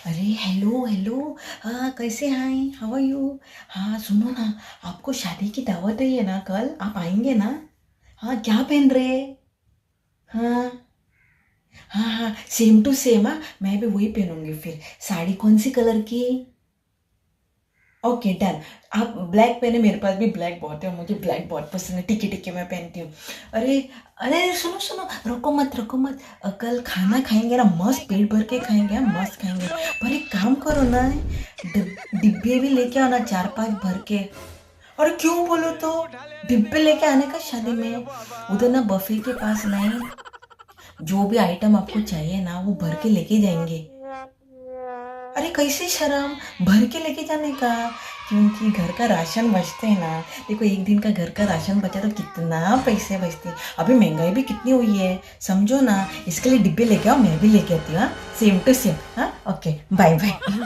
अरे hello hello. हाँ कैसे हैं? How are you? हाँ सुनो ना, आपको शादी की दावत है ना कल, आप आएंगे ना? हाँ क्या पहन रहे हैं? हाँ हाँ हाँ, सेम टू सेम। हाँ मैं भी वही पहनूंगी फिर। साड़ी कौन सी कलर की? Okay done. आप ब्लैक पहने, मेरे पास भी ब्लैक बहुत है और मुझे ब्लैक बहुत पसंद है। ठीक है ठीक है, मैं पहनती हूँ। अरे अरे सुनो सुनो, रुको मत रुको मत। कल खाना खाएंगे ना, मस्त पेट भर के खाएंगे, हम मस्त खाएंगे। पर एक काम करो ना, डिब्बे भी लेके आना चार पांच भर के। और क्यों बोलो तो, डिब्बे लेके आने का शादी में। उधर ना बफे के पास नहीं, जो भी आइटम आपको चाहिए ना वो भर के लेके जाएंगे। अरे कैसे शर्म, भर के लेके जाने का। क्योंकि घर का राशन बचते हैं ना। देखो एक दिन का घर का राशन बचा तो कितना पैसे बचते हैं। अभी महंगाई भी कितनी हुई है, समझो ना। इसके लिए डिब्बे लेके आओ, मैं भी लेके आती हूँ। हाँ सेम टू सेम। हाँ ओके, बाय बाय।